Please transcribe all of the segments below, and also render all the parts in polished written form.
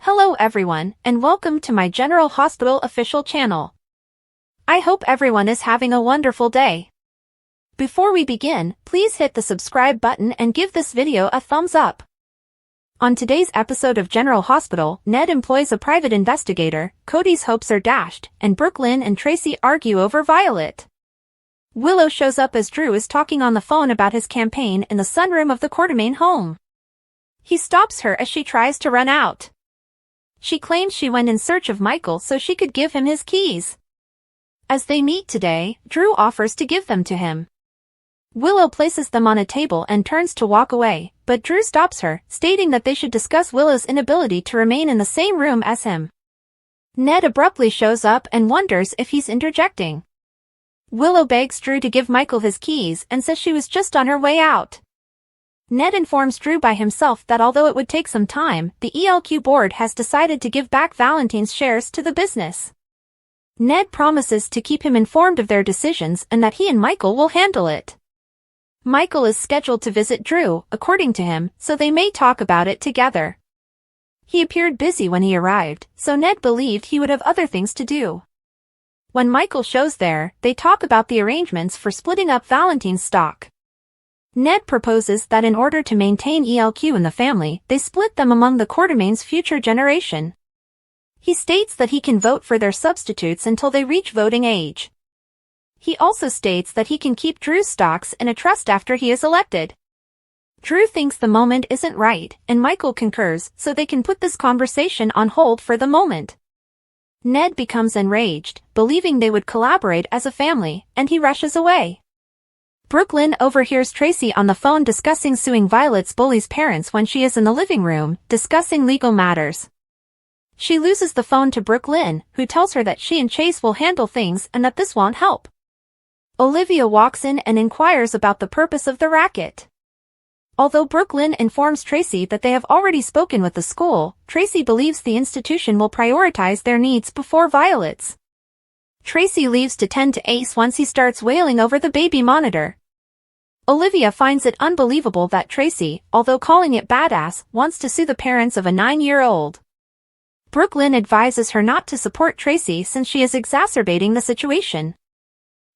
Hello everyone, and welcome to my General Hospital official channel. I hope everyone is having a wonderful day. Before we begin, please hit the subscribe button and give this video a thumbs up. On today's episode of General Hospital, Ned employs a private investigator, Cody's hopes are dashed, and Brook, Lynn and Tracy argue over Violet. Willow shows up as Drew is talking on the phone about his campaign in the sunroom of the Quartermain home. He stops her as she tries to run out. She claims she went in search of Michael so she could give him his keys. As they meet today, Drew offers to give them to him. Willow places them on a table and turns to walk away, but Drew stops her, stating that they should discuss Willow's inability to remain in the same room as him. Ned abruptly shows up and wonders if he's interjecting. Willow begs Drew to give Michael his keys and says she was just on her way out. Ned informs Drew by himself that although it would take some time, the ELQ board has decided to give back Valentine's shares to the business. Ned promises to keep him informed of their decisions and that he and Michael will handle it. Michael is scheduled to visit Drew, according to him, so they may talk about it together. He appeared busy when he arrived, so Ned believed he would have other things to do. When Michael shows there, they talk about the arrangements for splitting up Valentine's stock. Ned proposes that in order to maintain ELQ in the family, they split them among the Quartermain's future generation. He states that he can vote for their substitutes until they reach voting age. He also states that he can keep Drew's stocks in a trust after he is elected. Drew thinks the moment isn't right, and Michael concurs, so they can put this conversation on hold for the moment. Ned becomes enraged, believing they would collaborate as a family, and he rushes away. Brook, Lynn overhears Tracy on the phone discussing suing Violet's bully's parents when she is in the living room, discussing legal matters. She loses the phone to Brook, Lynn, who tells her that she and Chase will handle things and that this won't help. Olivia walks in and inquires about the purpose of the racket. Although Brook, Lynn informs Tracy that they have already spoken with the school, Tracy believes the institution will prioritize their needs before Violet's. Tracy leaves to tend to Ace once he starts wailing over the baby monitor. Olivia finds it unbelievable that Tracy, although calling it badass, wants to sue the parents of a 9-year-old. Brook, Lynn advises her not to support Tracy since she is exacerbating the situation.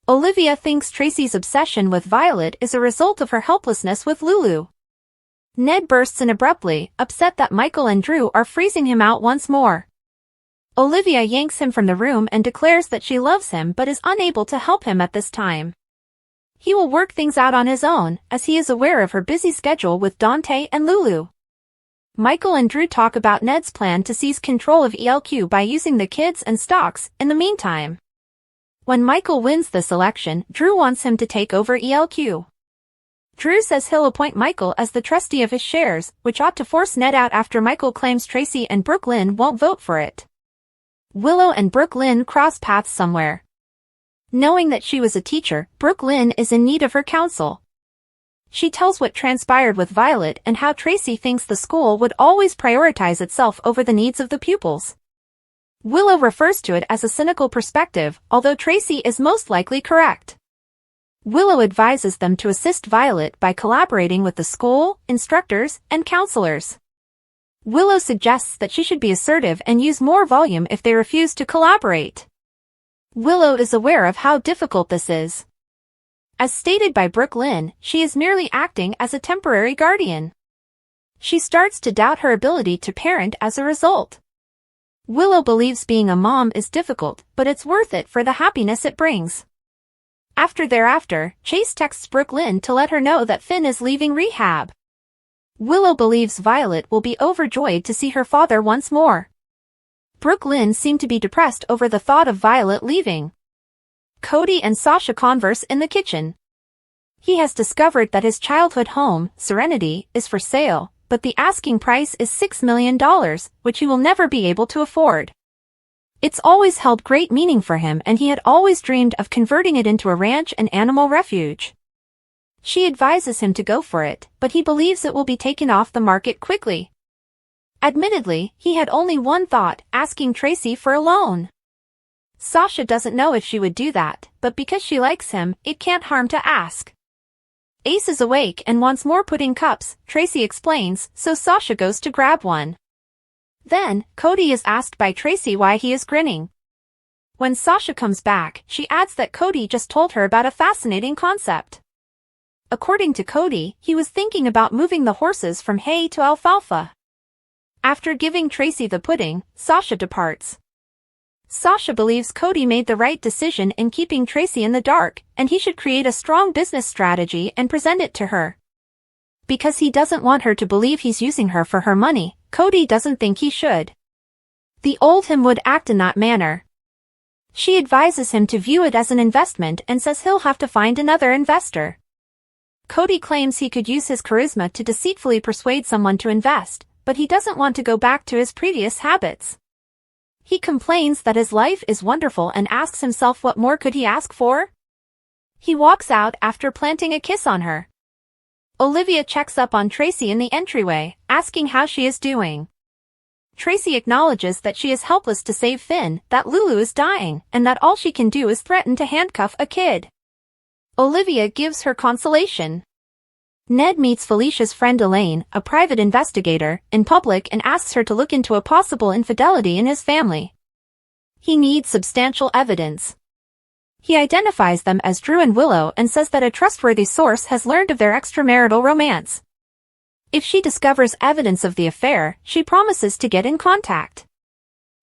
Olivia thinks Tracy's obsession with Violet is a result of her helplessness with Lulu. Ned bursts in abruptly, upset that Michael and Drew are freezing him out once more. Olivia yanks him from the room and declares that she loves him but is unable to help him at this time. He will work things out on his own, as he is aware of her busy schedule with Dante and Lulu. Michael and Drew talk about Ned's plan to seize control of ELQ by using the kids and stocks in the meantime. When Michael wins this election, Drew wants him to take over ELQ. Drew says he'll appoint Michael as the trustee of his shares, which ought to force Ned out after Michael claims Tracy and Brook, Lynn won't vote for it. Willow and Brook, Lynn cross paths somewhere. Knowing that she was a teacher, Brook, Lynn is in need of her counsel. She tells what transpired with Violet and how Tracy thinks the school would always prioritize itself over the needs of the pupils. Willow refers to it as a cynical perspective, although Tracy is most likely correct. Willow advises them to assist Violet by collaborating with the school, instructors, and counselors. Willow suggests that she should be assertive and use more volume if they refuse to collaborate. Willow is aware of how difficult this is. As stated by Brook, Lynn, she is merely acting as a temporary guardian. She starts to doubt her ability to parent as a result. Willow believes being a mom is difficult, but it's worth it for the happiness it brings. Thereafter, Chase texts Brook, Lynn to let her know that Finn is leaving rehab. Willow believes Violet will be overjoyed to see her father once more. Brook, Lynn seem to be depressed over the thought of Violet leaving. Cody and Sasha converse in the kitchen. He has discovered that his childhood home, Serenity, is for sale, but the asking price is $6 million, which he will never be able to afford. It's always held great meaning for him and he had always dreamed of converting it into a ranch and animal refuge. She advises him to go for it, but he believes it will be taken off the market quickly. Admittedly, he had only one thought, asking Tracy for a loan. Sasha doesn't know if she would do that, but because she likes him, it can't harm to ask. Ace is awake and wants more pudding cups, Tracy explains, so Sasha goes to grab one. Then, Cody is asked by Tracy why he is grinning. When Sasha comes back, she adds that Cody just told her about a fascinating concept. According to Cody, he was thinking about moving the horses from hay to alfalfa. After giving Tracy the pudding, Sasha departs. Sasha believes Cody made the right decision in keeping Tracy in the dark, and he should create a strong business strategy and present it to her. Because he doesn't want her to believe he's using her for her money, Cody doesn't think he should. The old him would act in that manner. She advises him to view it as an investment and says he'll have to find another investor. Cody claims he could use his charisma to deceitfully persuade someone to invest, but he doesn't want to go back to his previous habits. He complains that his life is wonderful and asks himself what more could he ask for? He walks out after planting a kiss on her. Olivia checks up on Tracy in the entryway, asking how she is doing. Tracy acknowledges that she is helpless to save Finn, that Lulu is dying, and that all she can do is threaten to handcuff a kid. Olivia gives her consolation. Ned meets Felicia's friend Elaine, a private investigator, in public and asks her to look into a possible infidelity in his family. He needs substantial evidence. He identifies them as Drew and Willow and says that a trustworthy source has learned of their extramarital romance. If she discovers evidence of the affair, she promises to get in contact.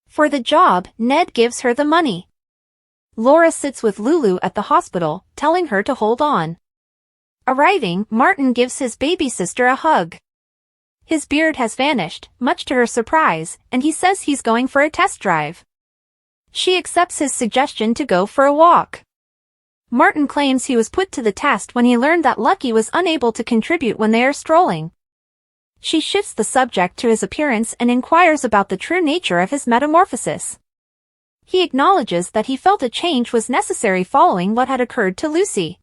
For the job, Ned gives her the money. Laura sits with Lulu at the hospital, telling her to hold on. Arriving, Martin gives his baby sister a hug. His beard has vanished, much to her surprise, and he says he's going for a test drive. She accepts his suggestion to go for a walk. Martin claims he was put to the test when he learned that Lucky was unable to contribute when they are strolling. She shifts the subject to his appearance and inquires about the true nature of his metamorphosis. He acknowledges that he felt a change was necessary following what had occurred to Lucy.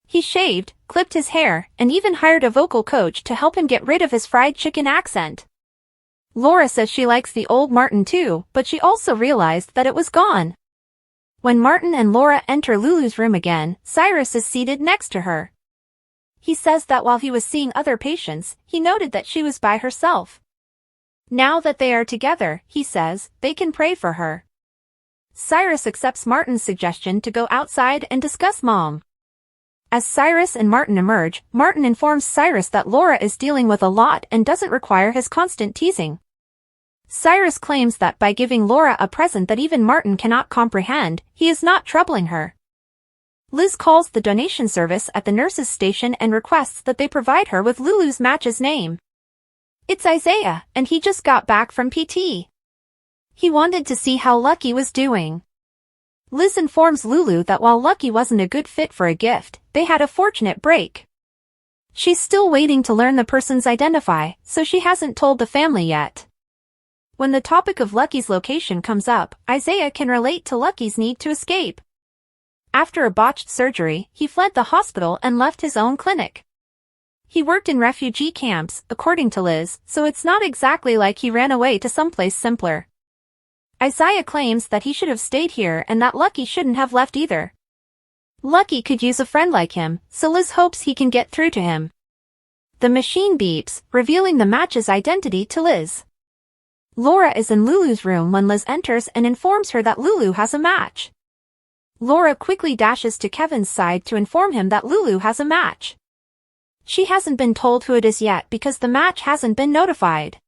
He shaved, clipped his hair, and even hired a vocal coach to help him get rid of his fried chicken accent. Laura says she likes the old Martin too, but she also realized that it was gone. When Martin and Laura enter Lulu's room again, Cyrus is seated next to her. He says that while he was seeing other patients, he noted that she was by herself. Now that they are together, he says, they can pray for her. Cyrus accepts Martin's suggestion to go outside and discuss Mom. As Cyrus and Martin emerge, Martin informs Cyrus that Laura is dealing with a lot and doesn't require his constant teasing. Cyrus claims that by giving Laura a present that even Martin cannot comprehend, he is not troubling her. Liz calls the donation service at the nurse's station and requests that they provide her with Lulu's match's name. It's Isaiah, and he just got back from PT. He wanted to see how Lucky was doing. Liz informs Lulu that while Lucky wasn't a good fit for a gift, they had a fortunate break. She's still waiting to learn the person's identity, so she hasn't told the family yet. When the topic of Lucky's location comes up, Isaiah can relate to Lucky's need to escape. After a botched surgery, he fled the hospital and left his own clinic. He worked in refugee camps, according to Liz, so it's not exactly like he ran away to someplace simpler. Isaiah claims that he should have stayed here and that Lucky shouldn't have left either. Lucky could use a friend like him, so Liz hopes he can get through to him. The machine beeps, revealing the match's identity to Liz. Laura is in Lulu's room when Liz enters and informs her that Lulu has a match. Laura quickly dashes to Kevin's side to inform him that Lulu has a match. She hasn't been told who it is yet because the match hasn't been notified.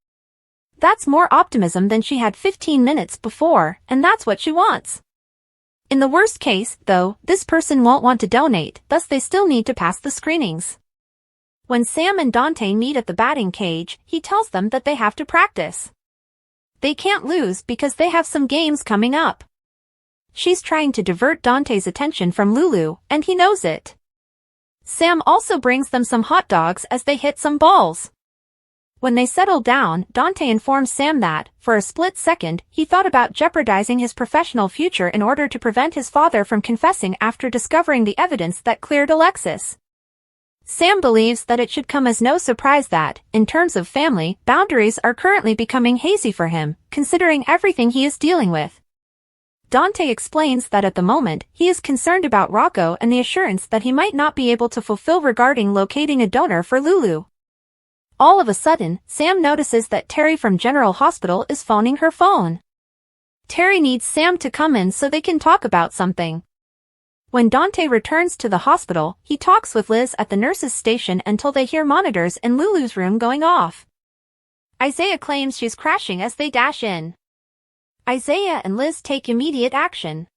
That's more optimism than she had 15 minutes before, and that's what she wants. In the worst case, though, this person won't want to donate, thus they still need to pass the screenings. When Sam and Dante meet at the batting cage, he tells them that they have to practice. They can't lose because they have some games coming up. She's trying to divert Dante's attention from Lulu, and he knows it. Sam also brings them some hot dogs as they hit some balls. When they settle down, Dante informs Sam that, for a split second, he thought about jeopardizing his professional future in order to prevent his father from confessing after discovering the evidence that cleared Alexis. Sam believes that it should come as no surprise that, in terms of family, boundaries are currently becoming hazy for him, considering everything he is dealing with. Dante explains that at the moment, he is concerned about Rocco and the assurance that he might not be able to fulfill regarding locating a donor for Lulu. All of a sudden, Sam notices that Terry from General Hospital is phoning her phone. Terry needs Sam to come in so they can talk about something. When Dante returns to the hospital, he talks with Liz at the nurse's station until they hear monitors in Lulu's room going off. Isaiah claims she's crashing as they dash in. Isaiah and Liz take immediate action.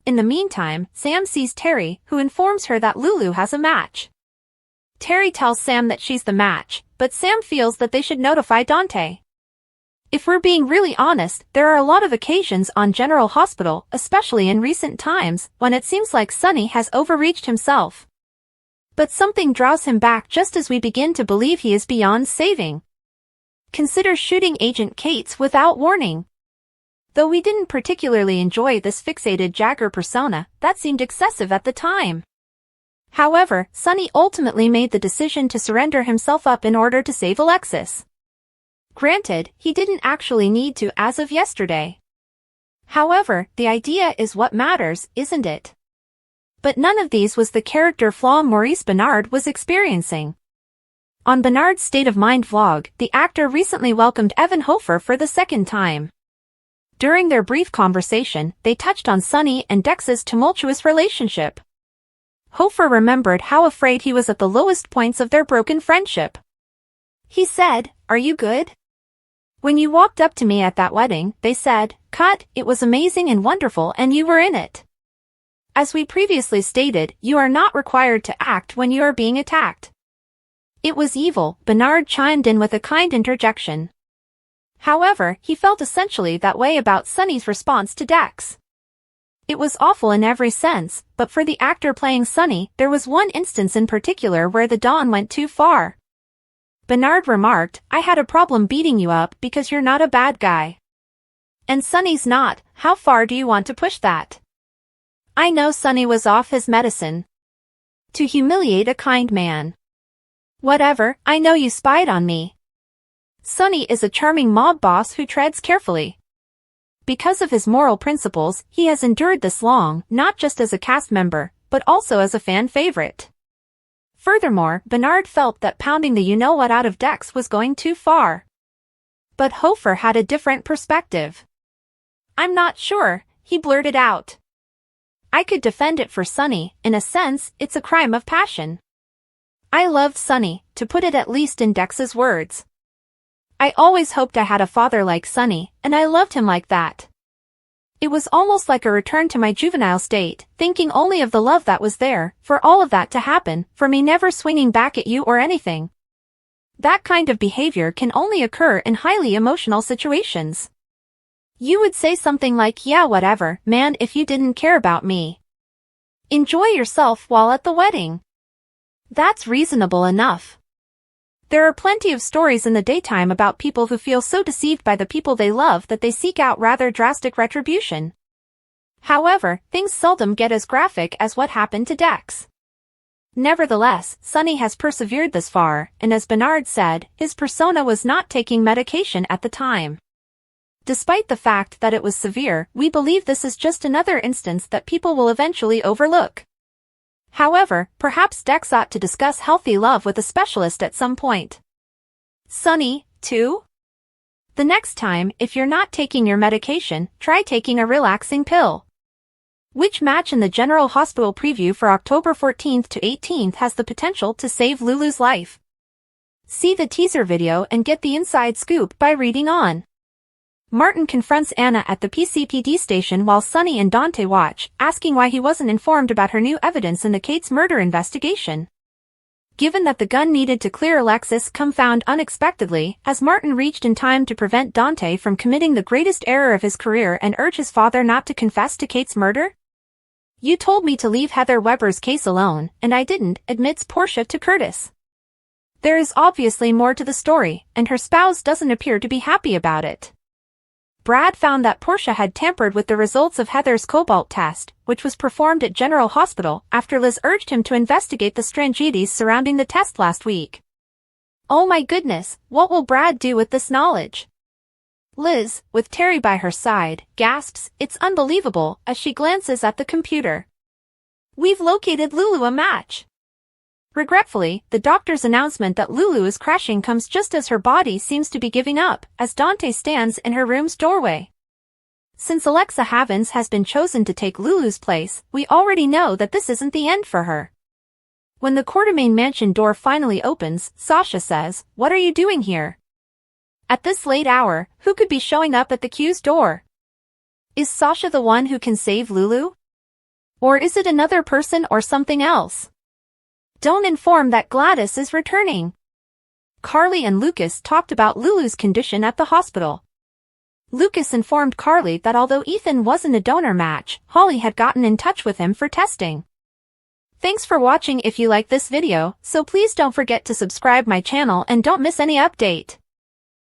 In the meantime, Sam sees Terry, who informs her that Lulu has a match. Terry tells Sam that she's the match, but Sam feels that they should notify Dante. If we're being really honest, there are a lot of occasions on General Hospital, especially in recent times, when it seems like Sonny has overreached himself. But something draws him back just as we begin to believe he is beyond saving. Consider shooting Agent Cates without warning. Though we didn't particularly enjoy this fixated Jagger persona, that seemed excessive at the time. However, Sonny ultimately made the decision to surrender himself up in order to save Alexis. Granted, he didn't actually need to as of yesterday. However, the idea is what matters, isn't it? But none of these was the character flaw Maurice Benard was experiencing. On Benard's State of Mind vlog, the actor recently welcomed Evan Hofer for the second time. During their brief conversation, they touched on Sonny and Dex's tumultuous relationship. Hofer remembered how afraid he was at the lowest points of their broken friendship. He said, "Are you good? When you walked up to me at that wedding, they said, 'Cut, it was amazing and wonderful and you were in it.' As we previously stated, you are not required to act when you are being attacked." It was evil, Benard chimed in with a kind interjection. However, he felt essentially that way about Sonny's response to Dex. It was awful in every sense, but for the actor playing Sonny, there was one instance in particular where the Don went too far. Benard remarked, "I had a problem beating you up because you're not a bad guy. And Sonny's not, how far do you want to push that?" I know Sonny was off his medicine. To humiliate a kind man. Whatever, I know you spied on me. Sonny is a charming mob boss who treads carefully. Because of his moral principles, he has endured this long, not just as a cast member, but also as a fan favorite. Furthermore, Benard felt that pounding the you-know-what out of Dex was going too far. But Hofer had a different perspective. "I'm not sure," he blurted out. "I could defend it for Sonny, in a sense, it's a crime of passion. I loved Sonny, to put it at least in Dex's words. I always hoped I had a father like Sonny, and I loved him like that. It was almost like a return to my juvenile state, thinking only of the love that was there, for all of that to happen, for me never swinging back at you or anything. That kind of behavior can only occur in highly emotional situations. You would say something like, 'Yeah, whatever, man, if you didn't care about me. Enjoy yourself while at the wedding.' That's reasonable enough. There are plenty of stories in the daytime about people who feel so deceived by the people they love that they seek out rather drastic retribution. However, things seldom get as graphic as what happened to Dex. Nevertheless, Sonny has persevered this far, and as Benard said, his persona was not taking medication at the time. Despite the fact that it was severe, we believe this is just another instance that people will eventually overlook. However, perhaps Dex ought to discuss healthy love with a specialist at some point. Sonny, too? The next time, if you're not taking your medication, try taking a relaxing pill. Which match in the General Hospital preview for October 14th to 18th has the potential to save Lulu's life? See the teaser video and get the inside scoop by reading on. Martin confronts Anna at the PCPD station while Sonny and Dante watch, asking why he wasn't informed about her new evidence in the Cates murder investigation. Given that the gun needed to clear Alexis come found unexpectedly, as Martin reached in time to prevent Dante from committing the greatest error of his career and urge his father not to confess to Cates' murder? "You told me to leave Heather Weber's case alone, and I didn't," admits Portia to Curtis. There is obviously more to the story, and her spouse doesn't appear to be happy about it. Brad found that Portia had tampered with the results of Heather's cobalt test, which was performed at General Hospital, after Liz urged him to investigate the strangities surrounding the test last week. Oh my goodness, what will Brad do with this knowledge? Liz, with Terry by her side, gasps, "It's unbelievable," as she glances at the computer. "We've located Lulu a match." Regretfully, the doctor's announcement that Lulu is crashing comes just as her body seems to be giving up, as Dante stands in her room's doorway. Since Alexa Havens has been chosen to take Lulu's place, we already know that this isn't the end for her. When the Quartermaine mansion door finally opens, Sasha says, "What are you doing here? At this late hour, who could be showing up at the Q's door? Is Sasha the one who can save Lulu? Or is it another person or something else? Don't inform that Gladys is returning." Carly and Lucas talked about Lulu's condition at the hospital. Lucas informed Carly that although Ethan wasn't a donor match, Holly had gotten in touch with him for testing. Thanks for watching. If you like this video, so please don't forget to subscribe my channel and don't miss any update.